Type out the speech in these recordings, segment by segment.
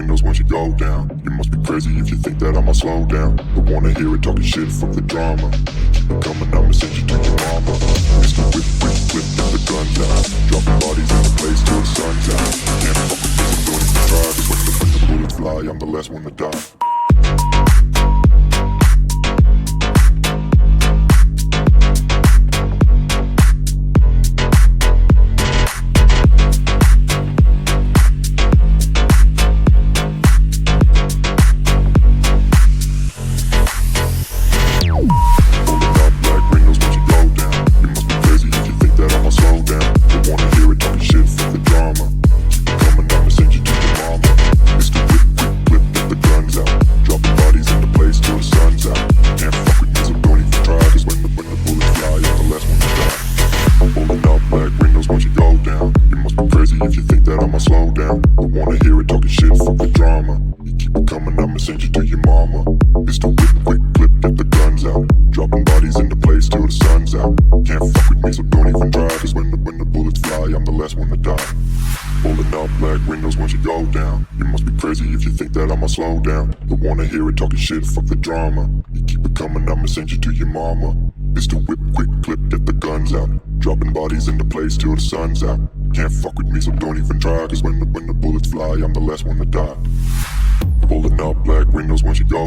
windows once you go down. You must be crazy if you think that I'ma slow down. Don't wanna hear it talking shit, fuck the drama. Keep it coming, I'ma send you to your mama. Mr. Whip, whip, whip, get the guns out. Dropping bodies in the place till the sun's out. Can't fuck with this, I'm doing it for try. Cause when the bullets fly, I'm the last one to die. Slow down, don't wanna hear it talking shit, fuck the drama. You keep it coming, I'ma send you to your mama. It's the whip, quick clip, get the guns out. Dropping bodies into place till the sun's out. Can't fuck with me, so don't even try. Cause when the bullets fly, I'm the last one to die. Pulling up black windows once you go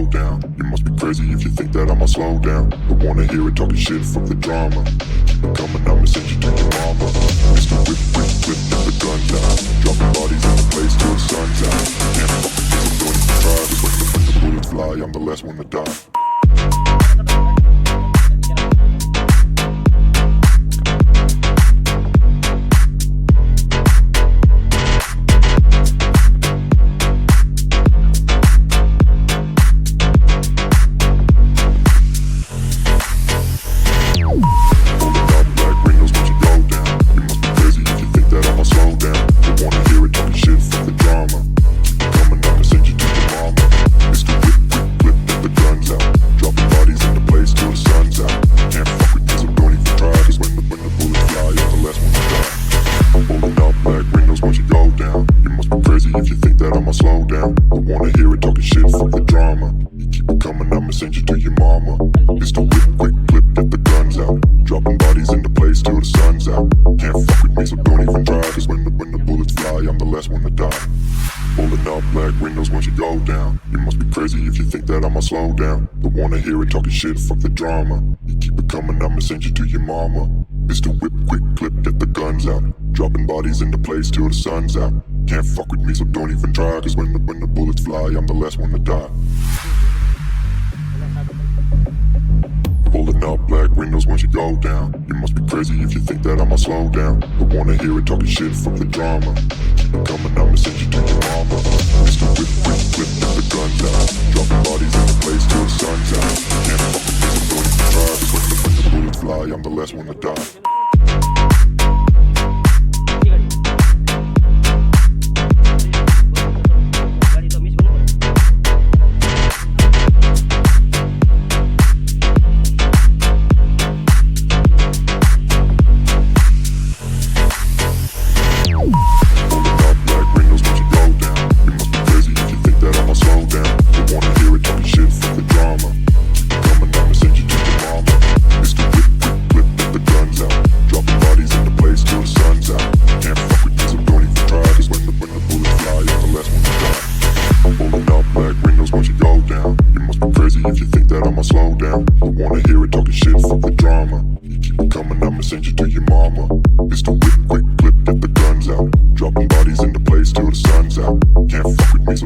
down. You must be crazy if you think that I'ma slow down. Don't wanna hear it talking shit, fuck the drama. Keep it coming, I'ma send you to your mama. It's the whip, quick clip, get the guns out. Dropping bodies into place till the sun's out. Can't fuck with me, so don't even try. Cause when the bullets fly, I'm the last one to die. Slow down, don't wanna hear it talking shit, fuck the drama. You keep it coming, I'ma send you to your mama. It's the whip, quick clip, get the guns out. Dropping bodies into place till the sun's out. Can't fuck with me, so don't even try. Cause when the bullets fly, I'm the last one to die. Pulling up black windows once you go down. You must be crazy if you think that I'ma slow down. Don't wanna hear it talking shit, fuck the drama. Keep it coming, I'ma send you to your mama. It's the whip, quick clip, get the guns out. Dropping bodies in the place till the sun's out. Can't fuck with me, so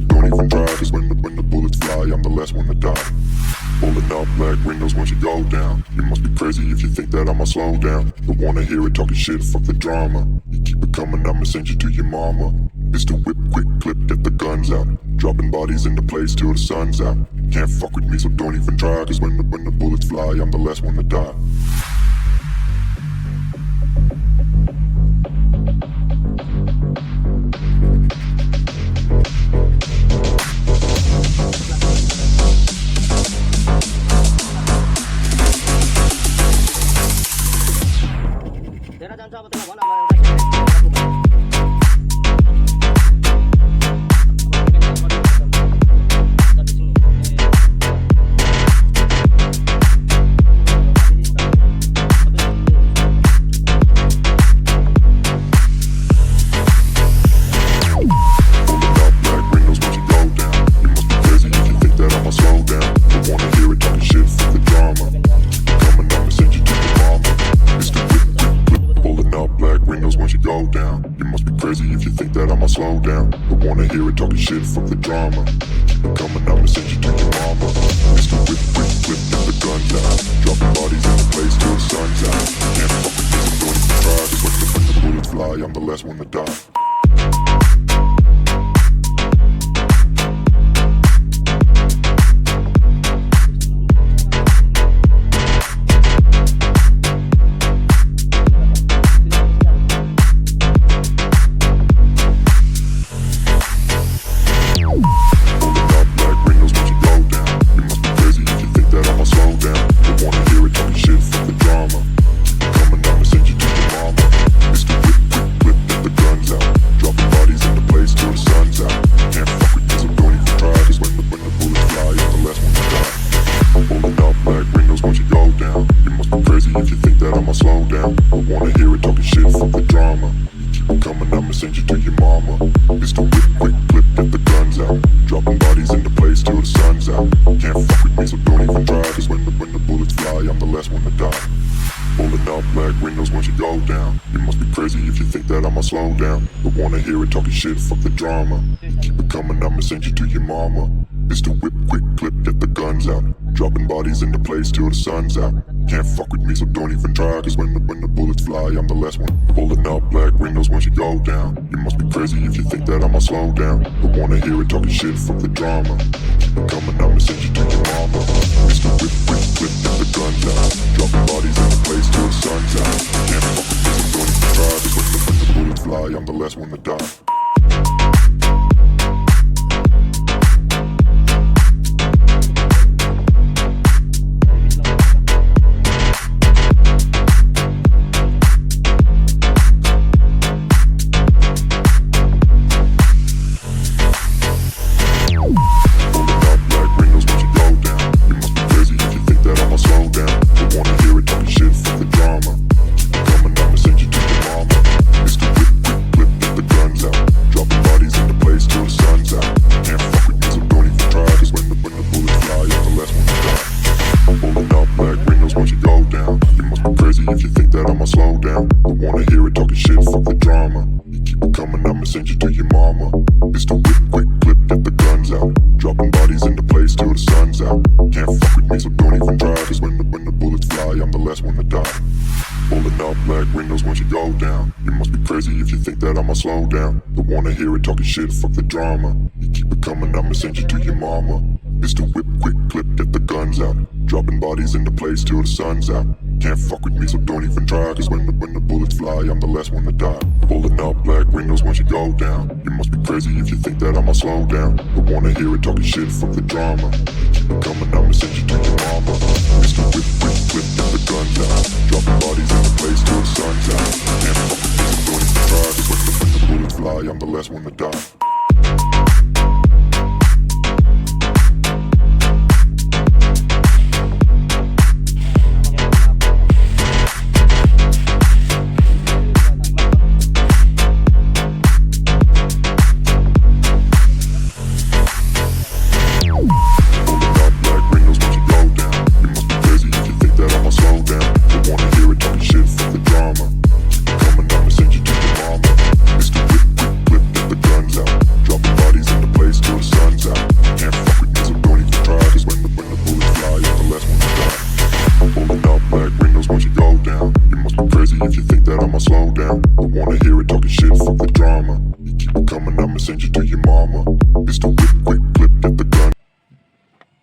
don't even try. Cause when the bullets fly, I'm the last one to die. Slow down, don't wanna hear it talking shit, fuck the drama. You keep it coming, I'ma send you to your mama. It's the whip, quick clip, get the guns out. Dropping bodies into place till the sun's out. Can't fuck with me, so don't even try. Cause when the bullets fly, I'm the last one to die. wanna hear it talking shit, fuck the drama. Keep it coming, I'ma send you to your mama. Mr. Whip, quick, flip, get the guns out. Dropping bodies in the place till the sun's out. Can't fuck with this, I'm going to try. Cause when the bullets fly, I'm the last one to die. Slow down, but wanna hear it talking shit, fuck the drama. Keep it coming, I'ma send you to your mama. Mr. Whip, quick clip, get the guns out. Dropping bodies into place till the sun's out. Can't fuck with me, so don't even try. Cause when the bullets fly, I'm the last one. Pulling up black windows once you go down. You must be crazy if you think that I'ma slow down. But wanna hear it talking shit, fuck the drama. Keep it coming, I'ma send you to your mama. Mr. Whip, quick clip, get the guns out. Dropping bodies into place till the sun's out. Can't fuck with me, so don't even try. Cause when the bullets fly, I'm the last one to die. Slow down, don't wanna hear it talking shit, fuck the drama. You keep it coming, I'ma send you to your mama. Mr. Whip, quick clip, get the guns out. Dropping bodies into place till the sun's out. Can't fuck with me, so don't even try. Cause when the bullets fly, I'm the last one to die. Pulling up black windows once you go down. You must be crazy if you think that I'ma slow down. Don't wanna hear it talking shit, fuck the drama. You keep it coming, I'ma send you to your mama. Mr. Whip, quick clip, get the guns out. Dropping bodies into place till the sun's out. Can't fuck with me, so don't even try. Cause when the bullets fly, I'm the last one to die.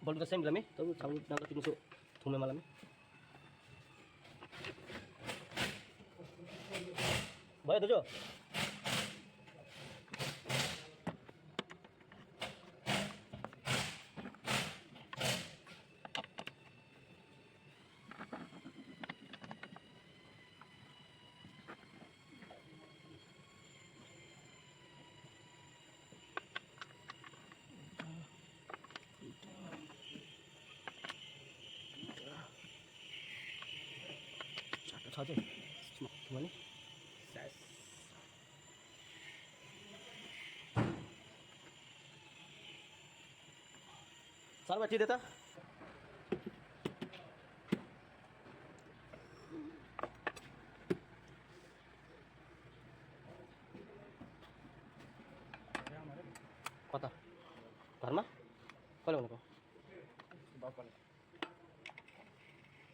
Bol ka sem lami, tahu sanggup nangkat tinusuk thumai malami. Boleh tu jo. Saja, cuma ni. Saan बैठी देता? कता घरमा कहिले भनेको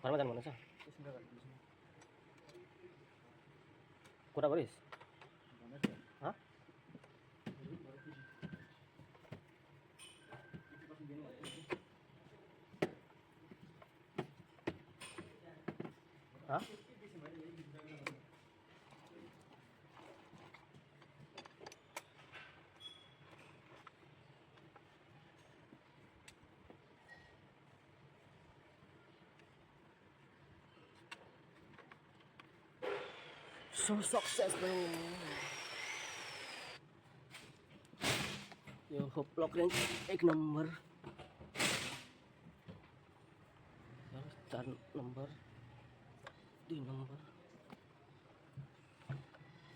घरमा जानु भनेको छ कुरा गरिस् हाँ हाँ so successful yo block range 1 number 4 number 2 number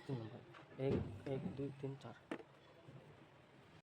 3 number 1 1 2 3 4